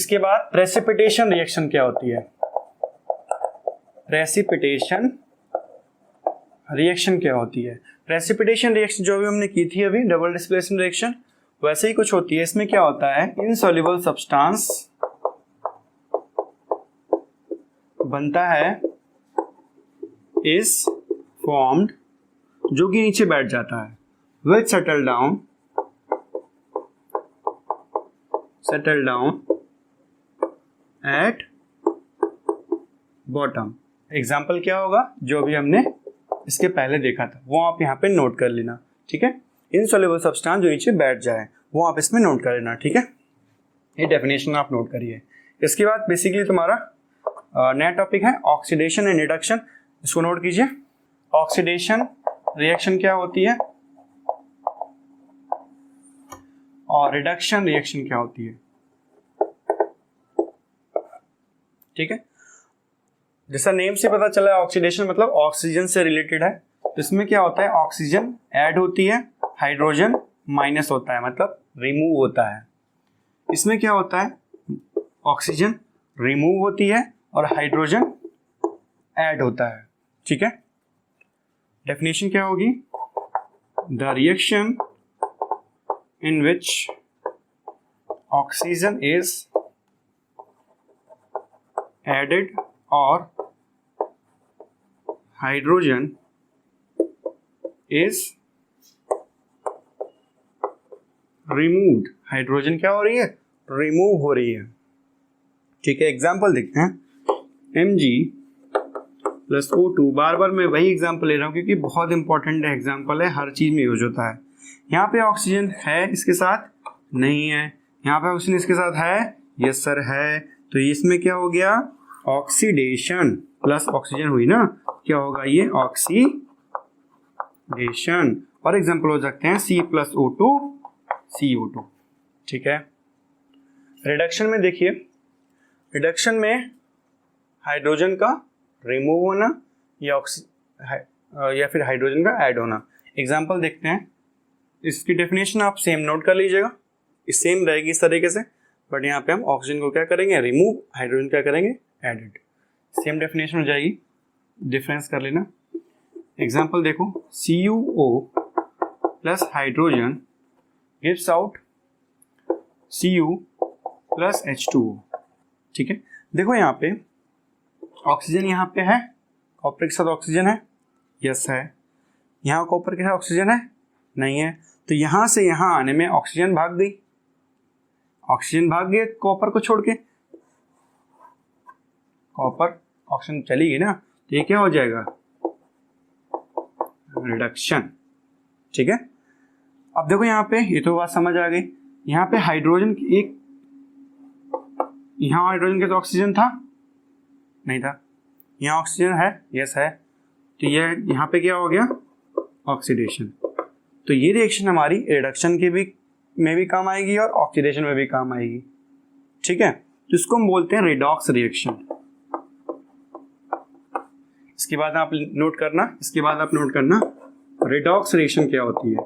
इसके बाद precipitation reaction क्या होती है? प्रेसिपिटेशन रिएक्शन क्या होती है? प्रेसिपिटेशन रिएक्शन जो भी हमने की थी अभी, डबल डिस्प्लेसमेंट रिएक्शन, वैसे ही कुछ होती है। इसमें क्या होता है, इनसॉल्युबल सब्सटेंस बनता है, इज फॉर्म्ड, जो कि नीचे बैठ जाता है, will settle down at bottom. Example क्या होगा, जो भी हमने इसके पहले देखा था वो आप यहाँ पे नोट कर लेना, ठीक है। इनसॉल्युबल सब्सटेंस जो नीचे बैठ जाए वो आप इसमें नोट कर लेना, ठीक है। ये डेफिनेशन आप नोट करिए। इसके बाद बेसिकली तुम्हारा नया टॉपिक है ऑक्सीडेशन एंड रिडक्शन। इसको नोट कीजिए। ऑक्सीडेशन रिएक्शन क्या होती है और रिडक्शन रिएक्शन क्या होती है, ठीक है। जैसा नेम से पता चला ऑक्सीडेशन मतलब ऑक्सीजन से रिलेटेड है, तो इसमें क्या होता है, ऑक्सीजन ऐड होती है, हाइड्रोजन माइनस होता है, मतलब रिमूव होता है। इसमें क्या होता है, ऑक्सीजन रिमूव होती है और हाइड्रोजन ऐड होता है, ठीक है। डेफिनेशन क्या होगी, the reaction in which oxygen is added और हाइड्रोजन इज रिमूव्ड। हाइड्रोजन क्या हो रही है, रिमूव हो रही है, ठीक है। एग्जाम्पल देखते हैं, Mg+O2। बार बार मैं वही एग्जाम्पल ले रहा हूँ क्योंकि बहुत इंपॉर्टेंट एग्जाम्पल है, हर चीज में यूज होता है। यहाँ पे ऑक्सीजन है, इसके साथ नहीं है, यहाँ पे ऑक्सीजन इसके साथ है, यस सर है, तो इसमें क्या हो गया, ऑक्सीडेशन प्लस ऑक्सीजन हुई ना, क्या होगा ये, ऑक्सीडेशन। और एग्जाम्पल हो सकते हैं C+O2 CO2, ठीक है। रिडक्शन में देखिए, रिडक्शन में हाइड्रोजन का रिमूव होना या फिर हाइड्रोजन का ऐड होना। एग्जाम्पल देखते हैं, इसकी डेफिनेशन आप सेम नोट कर लीजिएगा, इस सेम रहेगी इस तरीके से, बट यहाँ पे हम ऑक्सीजन को क्या करेंगे, रिमूव, हाइड्रोजन क्या करेंगे, एडेड। सेम डेफिनेशन हो जाएगी, डिफरेंस कर लेना। एग्जाम्पल देखो, CuO plus hydrogen gives out Cu plus H2O, ठीक है। देखो यहाँ पे ऑक्सीजन यहाँ पे है, कॉपर के साथ ऑक्सीजन है, यस है। यहाँ कॉपर के साथ ऑक्सीजन है, नहीं है, तो यहाँ से यहाँ आने में ऑक्सीजन भाग गई, ऑक्सीजन भाग गई कॉपर को छोड़ के, कॉपर ऑक्सीजन चली गई ना, तो ये क्या हो जाएगा, रिडक्शन, ठीक है। अब देखो यहाँ पे, ये तो बात समझ आ गई। यहाँ पे हाइड्रोजन एक, यहाँ हाइड्रोजन के तो ऑक्सीजन था नहीं था, यहाँ ऑक्सीजन है, यस है, तो ये यहाँ पे क्या हो गया, ऑक्सीडेशन। तो ये रिएक्शन हमारी रिडक्शन के भी में भी काम आएगी और ऑक्सीडेशन में भी काम आएगी, ठीक है। तो इसको हम बोलते हैं रिडॉक्स रिएक्शन। इसके बाद आप नोट करना, रिडॉक्स रिएक्शन क्या होती है।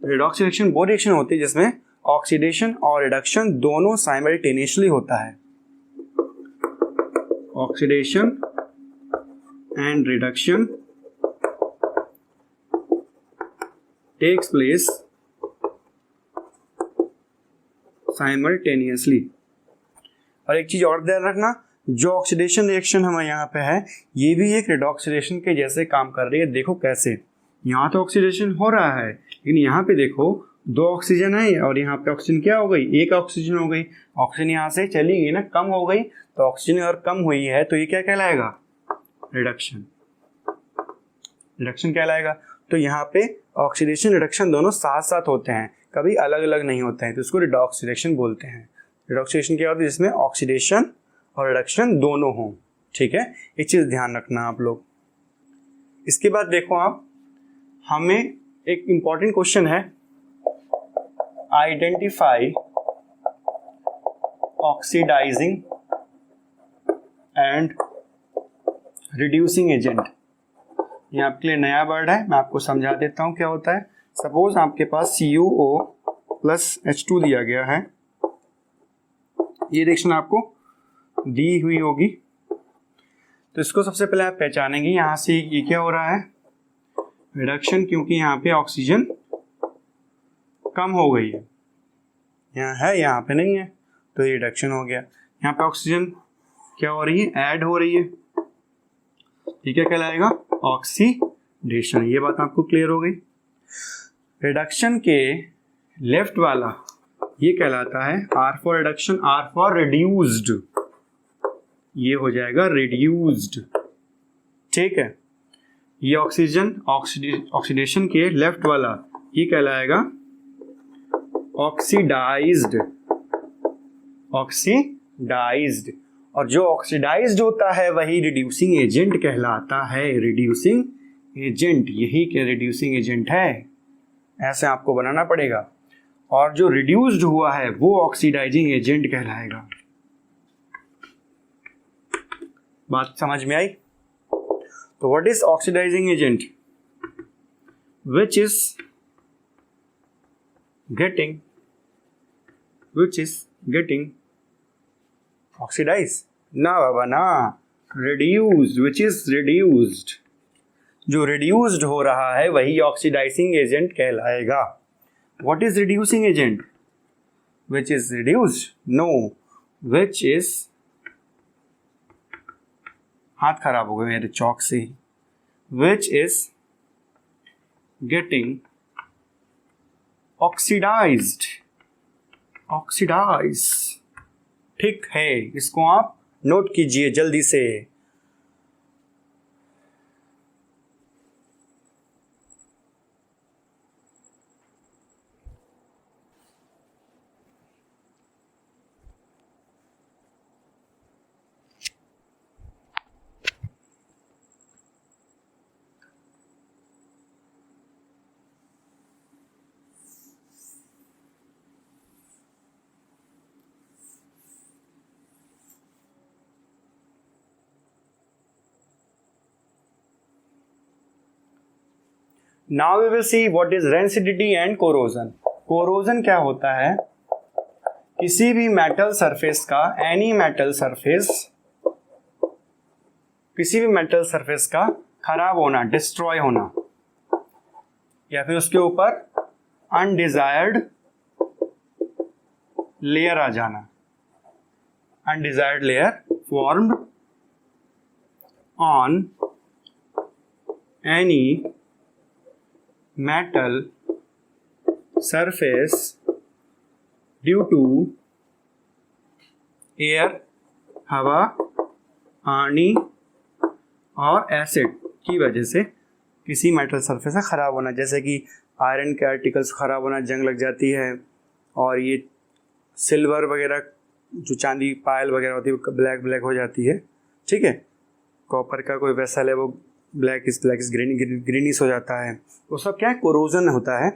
रिडॉक्स रिएक्शन वो रिएक्शन होती है जिसमें ऑक्सीडेशन और रिडक्शन दोनों साइमल्टेनियसली होता है। Oxidation and reduction takes place simultaneously. और एक चीज और ध्यान रखना, जो ऑक्सीडेशन रिएक्शन हमारे यहाँ पे है, ये भी एक रिडॉक्स रिएक्शन के जैसे काम कर रही है। देखो कैसे, यहाँ तो ऑक्सीडेशन हो रहा है, लेकिन यहाँ पे देखो दो ऑक्सीजन है और यहाँ पे ऑक्सीजन क्या हो गई, एक ऑक्सीजन हो गई। ऑक्सीजन यहाँ से चली गई ना, कम हो गई, तो ऑक्सीजन अगर कम हुई है तो ये क्या कहलाएगा, रिडक्शन। रिडक्शन कहलाएगा। तो यहाँ पे ऑक्सीडेशन रिडक्शन दोनों साथ साथ होते हैं, कभी अलग अलग नहीं होते हैं, तो इसको रिडॉक्स रिएक्शन बोलते हैं। रिडॉक्स रिएक्शन क्या होती है, जिसमें ऑक्सीडेशन और रिडक्शन दोनों हों, ठीक है। ये चीज ध्यान रखना आप लोग। इसके बाद देखो आप, हमें एक इंपॉर्टेंट क्वेश्चन है, identify oxidising and reducing agent. ये आपके लिए नया वर्ड है, मैं आपको समझा देता हूं क्या होता है। सपोज आपके पास CuO प्लस H2 दिया गया है, ये रिएक्शन आपको दी हुई होगी। तो इसको सबसे पहले आप पहचानेंगे, यहाँ से ये क्या हो रहा है, रिडक्शन, क्योंकि यहाँ पे ऑक्सीजन कम हो गई है, यहाँ है यहाँ पे नहीं है, तो ये रिडक्शन हो गया। यहाँ पे ऑक्सीजन क्या हो रही है, ऐड हो रही है, ये क्या कहलाएगा, ऑक्सीडेशन। ये बात आपको क्लियर हो गई। रिडक्शन के लेफ्ट वाला ये कहलाता है R for reduction, R for reduced, ये हो जाएगा रिड्यूस्ड, ठीक है। ये ऑक्सीजन ऑक्सीडेशन के लेफ्ट वाला ये कहलाएगा ऑक्सीडाइज्ड, ऑक्सीडाइज्ड। और जो ऑक्सीडाइज्ड होता है वही रिड्यूसिंग एजेंट कहलाता है, रिड्यूसिंग एजेंट, यही के रिड्यूसिंग एजेंट है, ऐसे आपको बनाना पड़ेगा। और जो रिड्यूस्ड हुआ है वो ऑक्सीडाइजिंग एजेंट कहलाएगा। बात समझ में आई? तो what is oxidising agent? Which is getting oxidise, ना बाबा ना, रिड्यूस्ड, विच इज रिड्यूस्ड, जो रिड्यूस्ड हो रहा है वही ऑक्सीडाइजिंग एजेंट कहलाएगा। What is reducing agent? Which is reduced, no, which is, हाथ खराब हो गए मेरे चौक से, which is getting oxidised, oxidise, ठीक है। इसको आप नोट कीजिए जल्दी से। Now we will see what is rancidity and corrosion. Corrosion क्या होता है? किसी भी मेटल सरफेस का, एनी मेटल सरफेस, किसी भी मेटल सरफेस का खराब होना, डिस्ट्रॉय होना, या फिर उसके ऊपर अनडिजायर्ड लेयर आ जाना, undesired layer formed on any metal surface due to air, हवा, पानी और एसिड की वजह से किसी मेटल सरफेस का ख़राब होना, जैसे कि आयरन के आर्टिकल्स ख़राब होना, जंग लग जाती है, और ये सिल्वर वगैरह, जो चांदी पायल वगैरह होती है वो ब्लैक हो जाती है, ठीक है। कॉपर का कोई वेसल है वो ब्लैक इस ग्रीनिश हो जाता है, वो सब क्या है, कोरोजन होता है।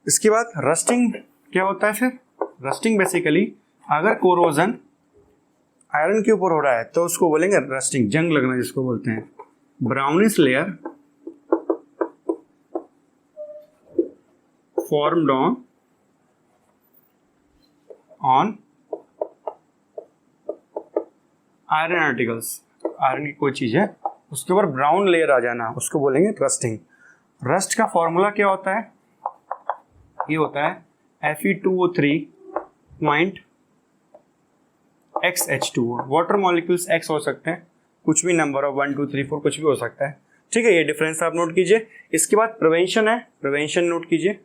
इसके बाद रस्टिंग क्या होता है? फिर रस्टिंग बेसिकली अगर कोरोजन आयरन के ऊपर हो रहा है तो उसको बोलेंगे रस्टिंग, जंग लगना जिसको बोलते हैं। Brownish layer formed on iron articles, iron की कोई चीज़ है उसके ऊपर ब्राउन लेयर आ जाना, उसको बोलेंगे रस्टिंग। रस्ट का फॉर्मूला क्या होता है? ये होता है Fe2O3.XH2O। वाटर मॉलिक्यूल्स X हो सकते हैं, कुछ भी नंबर ऑफ 1 2 3 4 कुछ भी हो सकता है, ठीक है। ये डिफरेंस आप नोट कीजिए। इसके बाद प्रिवेंशन है, प्रिवेंशन नोट कीजिए,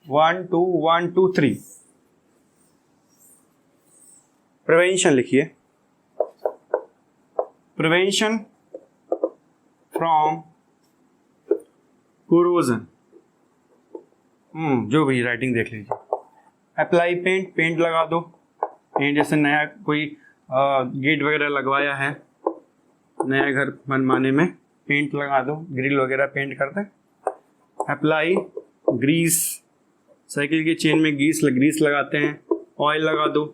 1 2 1 2 3, प्रिवेंशन लिखिए। प्रिवेंशन फ्रॉम कोरोजन, जो भी राइटिंग देख लीजिए। अप्लाई पेंट, पेंट लगा दो, पेंट जैसे नया कोई गेट वगैरह लगवाया है, नया घर बनवाने में पेंट लगा दो, ग्रिल वगैरह पेंट करते हैं। अप्लाई ग्रीस, साइकिल की चेन में ग्रीस लगाते हैं, ऑयल लगा दो,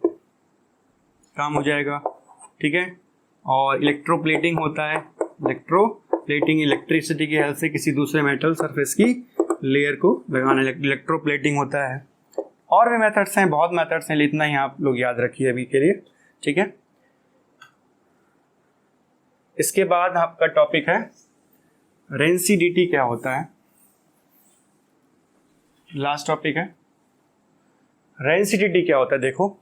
काम हो जाएगा, ठीक है। और इलेक्ट्रोप्लेटिंग होता है, इलेक्ट्रोप्लेटिंग इलेक्ट्रिसिटी की हेल्प से किसी दूसरे मेटल सरफेस की लेयर को लगाना, इलेक्ट्रोप्लेटिंग होता है। और भी मेथड्स हैं, बहुत मेथड्स हैं, इतना ही आप लोग याद रखिए अभी के लिए, ठीक है। इसके बाद आपका टॉपिक है रेंसिडिटी क्या होता है, लास्ट टॉपिक है रेंसिडिटी क्या होता है। देखो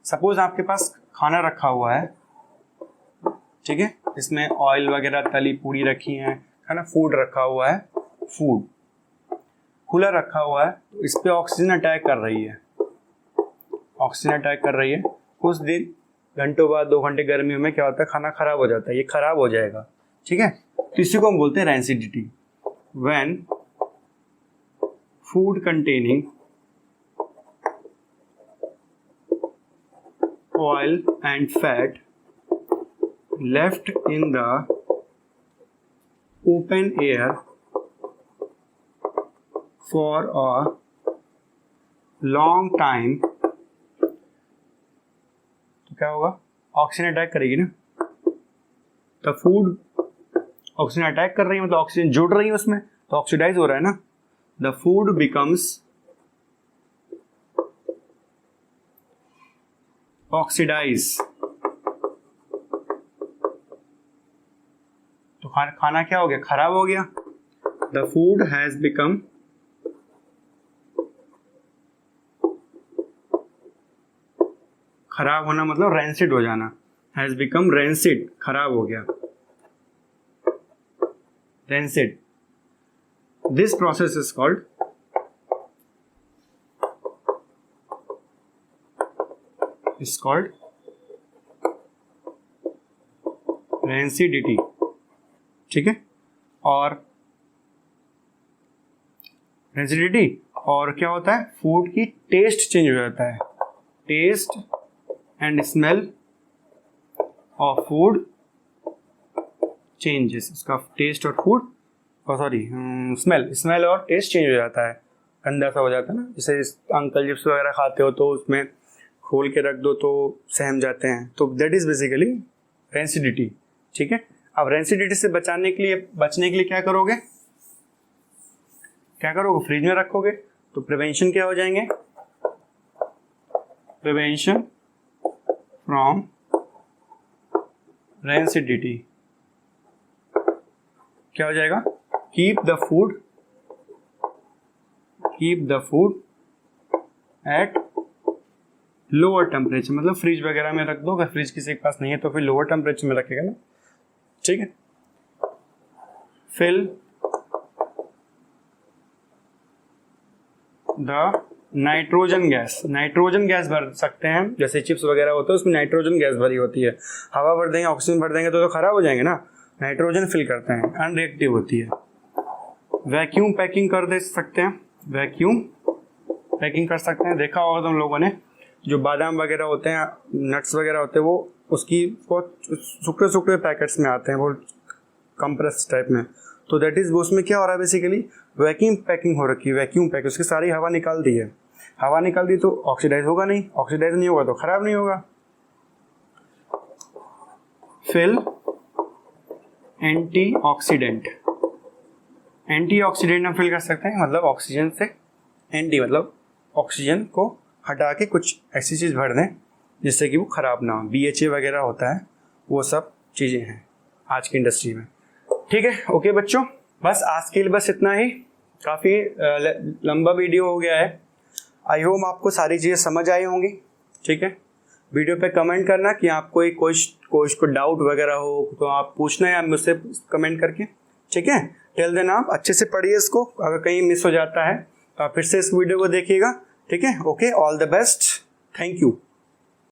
सपोज आपके पास खाना रखा हुआ है, ठीक है, इसमें ऑयल वगैरह तली पूरी रखी है ना, फूड रखा हुआ है, फूड खुला रखा हुआ है, तो इस पे ऑक्सीजन अटैक कर रही है, ऑक्सीजन अटैक कर रही है। कुछ दिन घंटों बाद 2 घंटे गर्मियों में क्या होता है, खाना खराब हो जाता है, ये खराब हो जाएगा, ठीक है। तो इसी को हम बोलते हैं rancidity. When food containing oil and fat left in the open air for a long time, तो क्या होगा, ऑक्सीजन अटैक करेगी ना। तो फूड ऑक्सीजन अटैक कर रही है, मतलब ऑक्सीजन जुड़ रही है उसमें, तो ऑक्सीडाइज हो रहा है ना। द फूड बिकम्स ऑक्सीडाइज, तो खाना क्या हो गया, खराब हो गया। द फूड हैज बिकम खराब होना मतलब रेंसिड हो जाना, हैज बिकम रेंसिड, खराब हो गया, rancid. This process is called rancidity, ठीक है। और रेंसिडिटी और क्या होता है, फूड की टेस्ट चेंज हो जाता है, taste and smell of food changes, उसका टेस्ट और फूड सॉरी स्मेल और टेस्ट चेंज हो जाता है, गंदा सा हो जाता है ना। जैसे अंकल चिप्स वगैरह खाते हो तो उसमें खोल के रख दो तो सहम जाते हैं, तो दैट इज बेसिकली रेंसिडिटी, ठीक है। अब रेंसिडिटी से बचने के लिए क्या करोगे, फ्रिज में रखोगे, तो प्रिवेंशन क्या हो जाएंगे, प्रिवेंशन फ्रॉम रेंसिडिटी क्या हो जाएगा, keep the food at lower temperature, मतलब फ्रिज वगैरह में रख दो, अगर फ्रिज किसी के पास नहीं है तो फिर लोअर टेम्परेचर में रखेगा ना, ठीक है। फिल द नाइट्रोजन गैस भर सकते हैं, जैसे चिप्स वगैरह होते हैं उसमें नाइट्रोजन गैस भरी होती है, हवा भर देंगे, ऑक्सीजन भर देंगे तो खराब हो जाएंगे ना। नाइट्रोजन फिल करते हैं, अनरिएक्टिव होती है। वैक्यूम पैकिंग कर दे सकते हैं, वैक्यूम पैकिंग कर सकते हैं। देखा होगा तुम लोगों ने, जो बादाम वगैरह होते हैं, नट्स वगैरह होते हैं, वो सूखे पैकेट्स में आते हैं, वो कंप्रेस टाइप में, तो दैट इज वो उसमें क्या हो रहा है, बेसिकली वैक्यूम पैकिंग हो रखी है, वैक्यूम पैक, उसकी सारी हवा निकाल दी है, हवा निकाल दी तो ऑक्सीडाइज होगा नहीं, ऑक्सीडाइज नहीं होगा तो खराब नहीं होगा। फिल एंटीऑक्सीडेंट हम फिल कर सकते हैं, मतलब ऑक्सीजन से एंटी मतलब ऑक्सीजन को हटा के कुछ ऐसी चीज़ भर दें जिससे कि वो ख़राब ना हो, BHA वगैरह होता है, वो सब चीज़ें हैं आज की इंडस्ट्री में, ठीक है। ओके बच्चों, बस आज के लिए बस इतना ही, काफ़ी लंबा वीडियो हो गया है। आई होप आपको सारी चीज़ें समझ आई होंगी, ठीक है। वीडियो पे कमेंट करना कि आपको कोई डाउट वगैरह हो तो आप पूछना है मुझसे कमेंट करके, ठीक है। टिल देन आप अच्छे से पढ़िए इसको, अगर कहीं मिस हो जाता है तो आप फिर से इस वीडियो को देखिएगा, ठीक है। Okay, all the best, thank you.